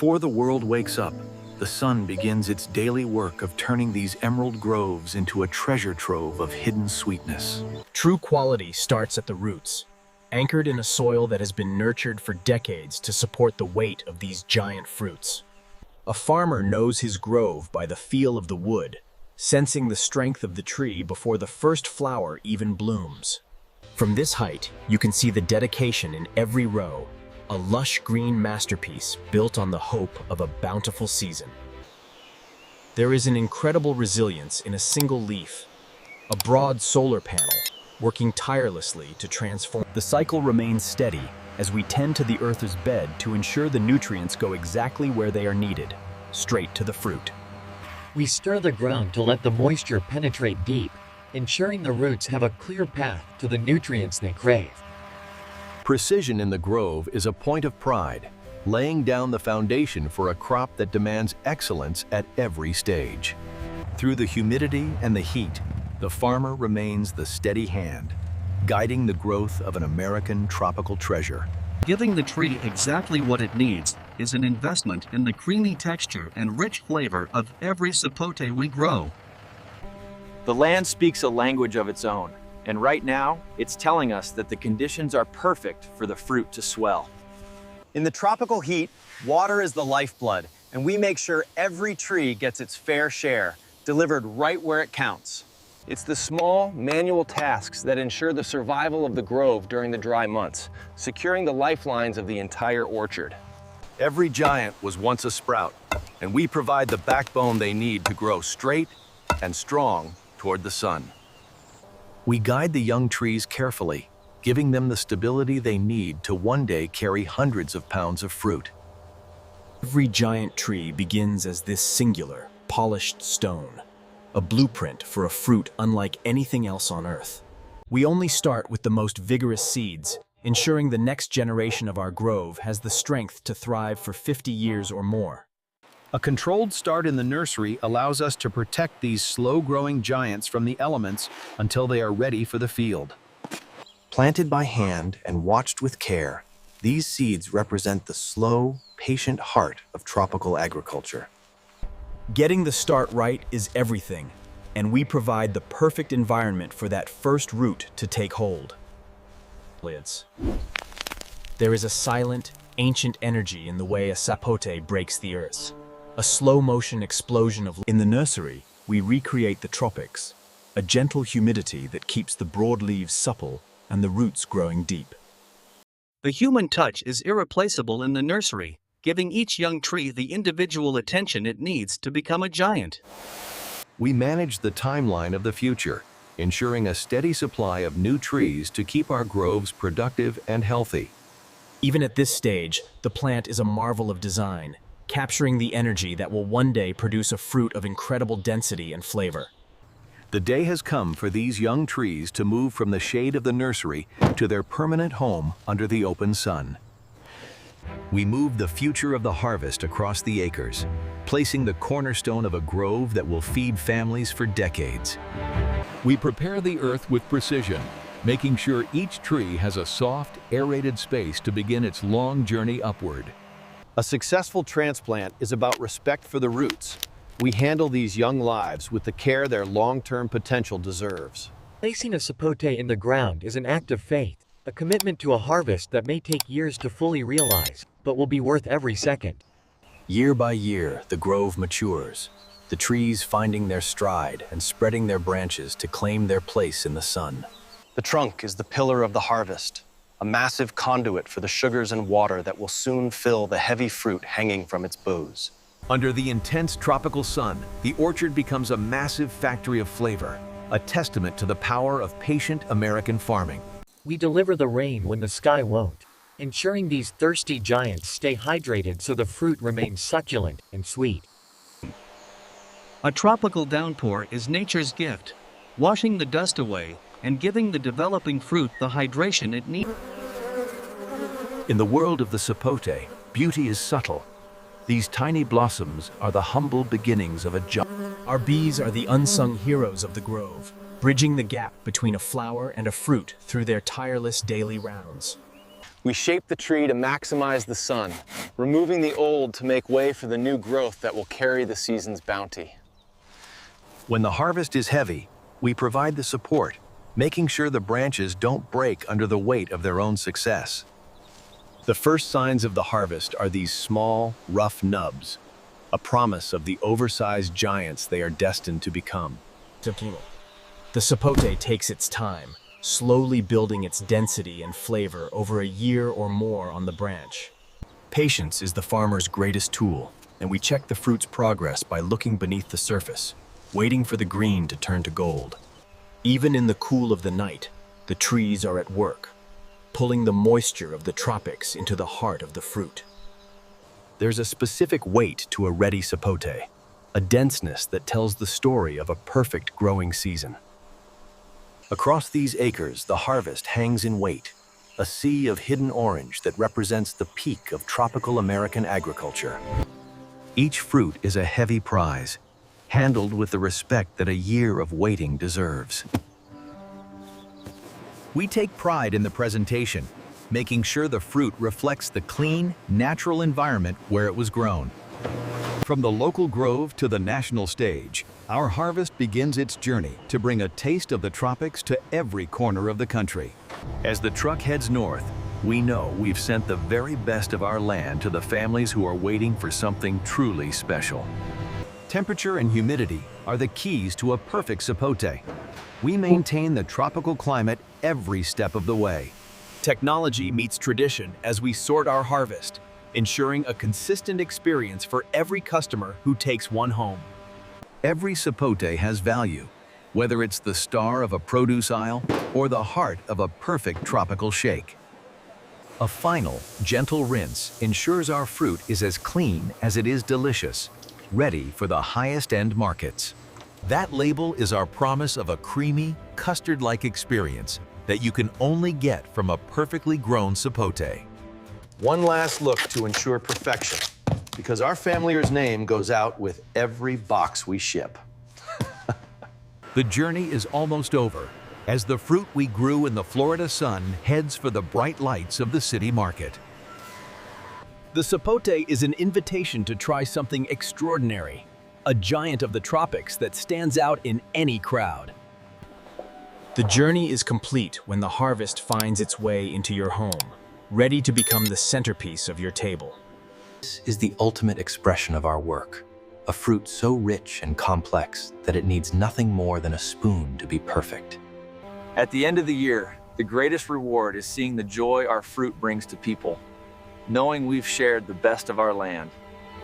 Before the world wakes up, the sun begins its daily work of turning these emerald groves into a treasure trove of hidden sweetness. True quality starts at the roots, anchored in a soil that has been nurtured for decades to support the weight of these giant fruits. A farmer knows his grove by the feel of the wood, sensing the strength of the tree before the first flower even blooms. From this height, you can see the dedication in every row, a lush green masterpiece built on the hope of a bountiful season. There is an incredible resilience in a single leaf, a broad solar panel working tirelessly to transform. The cycle remains steady as we tend to the Earth's bed to ensure the nutrients go exactly where they are needed, straight to the fruit. We stir the ground to let the moisture penetrate deep, ensuring the roots have a clear path to the nutrients they crave. Precision in the grove is a point of pride, laying down the foundation for a crop that demands excellence at every stage. Through the humidity and the heat, the farmer remains the steady hand, guiding the growth of an American tropical treasure. Giving the tree exactly what it needs is an investment in the creamy texture and rich flavor of every sapote we grow. The land speaks a language of its own, and right now, it's telling us that the conditions are perfect for the fruit to swell. In the tropical heat, water is the lifeblood, and we make sure every tree gets its fair share, delivered right where it counts. It's the small, manual tasks that ensure the survival of the grove during the dry months, securing the lifelines of the entire orchard. Every giant was once a sprout, and we provide the backbone they need to grow straight and strong toward the sun. We guide the young trees carefully, giving them the stability they need to one day carry hundreds of pounds of fruit. Every giant tree begins as this singular, polished stone, a blueprint for a fruit unlike anything else on Earth. We only start with the most vigorous seeds, ensuring the next generation of our grove has the strength to thrive for 50 years or more. A controlled start in the nursery allows us to protect these slow-growing giants from the elements until they are ready for the field. Planted by hand and watched with care, these seeds represent the slow, patient heart of tropical agriculture. Getting the start right is everything, and we provide the perfect environment for that first root to take hold. There is a silent, ancient energy in the way a sapote breaks the earth. A slow-motion explosion of... In the nursery, we recreate the tropics, a gentle humidity that keeps the broad leaves supple and the roots growing deep. The human touch is irreplaceable in the nursery, giving each young tree the individual attention it needs to become a giant. We manage the timeline of the future, ensuring a steady supply of new trees to keep our groves productive and healthy. Even at this stage, the plant is a marvel of design, capturing the energy that will one day produce a fruit of incredible density and flavor. The day has come for these young trees to move from the shade of the nursery to their permanent home under the open sun. We move the future of the harvest across the acres, placing the cornerstone of a grove that will feed families for decades. We prepare the earth with precision, making sure each tree has a soft, aerated space to begin its long journey upward. A successful transplant is about respect for the roots. We handle these young lives with the care their long-term potential deserves. Placing a sapote in the ground is an act of faith, a commitment to a harvest that may take years to fully realize, but will be worth every second. Year by year, the grove matures, the trees finding their stride and spreading their branches to claim their place in the sun. The trunk is the pillar of the harvest, a massive conduit for the sugars and water that will soon fill the heavy fruit hanging from its boughs. Under the intense tropical sun, the orchard becomes a massive factory of flavor, a testament to the power of patient American farming. We deliver the rain when the sky won't, ensuring these thirsty giants stay hydrated so the fruit remains succulent and sweet. A tropical downpour is nature's gift, washing the dust away and giving the developing fruit the hydration it needs. In the world of the sapote, beauty is subtle. These tiny blossoms are the humble beginnings of a giant. Our bees are the unsung heroes of the grove, bridging the gap between a flower and a fruit through their tireless daily rounds. We shape the tree to maximize the sun, removing the old to make way for the new growth that will carry the season's bounty. When the harvest is heavy, we provide the support, making sure the branches don't break under the weight of their own success. The first signs of the harvest are these small, rough nubs, a promise of the oversized giants they are destined to become. The sapote takes its time, slowly building its density and flavor over a year or more on the branch. Patience is the farmer's greatest tool, and we check the fruit's progress by looking beneath the surface, waiting for the green to turn to gold. Even in the cool of the night, the trees are at work, pulling the moisture of the tropics into the heart of the fruit. There's a specific weight to a ready sapote, a denseness that tells the story of a perfect growing season. Across these acres, the harvest hangs in wait, a sea of hidden orange that represents the peak of tropical American agriculture. Each fruit is a heavy prize, handled with the respect that a year of waiting deserves. We take pride in the presentation, making sure the fruit reflects the clean, natural environment where it was grown. From the local grove to the national stage, our harvest begins its journey to bring a taste of the tropics to every corner of the country. As the truck heads north, we know we've sent the very best of our land to the families who are waiting for something truly special. Temperature and humidity are the keys to a perfect sapote. We maintain the tropical climate every step of the way. Technology meets tradition as we sort our harvest, ensuring a consistent experience for every customer who takes one home. Every sapote has value, whether it's the star of a produce aisle or the heart of a perfect tropical shake. A final, gentle rinse ensures our fruit is as clean as it is delicious, ready for the highest-end markets. That label is our promise of a creamy, custard-like experience that you can only get from a perfectly grown sapote. One last look to ensure perfection, because our family's name goes out with every box we ship. The journey is almost over, as the fruit we grew in the Florida sun heads for the bright lights of the city market. The sapote is an invitation to try something extraordinary, a giant of the tropics that stands out in any crowd. The journey is complete when the harvest finds its way into your home, ready to become the centerpiece of your table. This is the ultimate expression of our work, a fruit so rich and complex that it needs nothing more than a spoon to be perfect. At the end of the year, the greatest reward is seeing the joy our fruit brings to people, knowing we've shared the best of our land.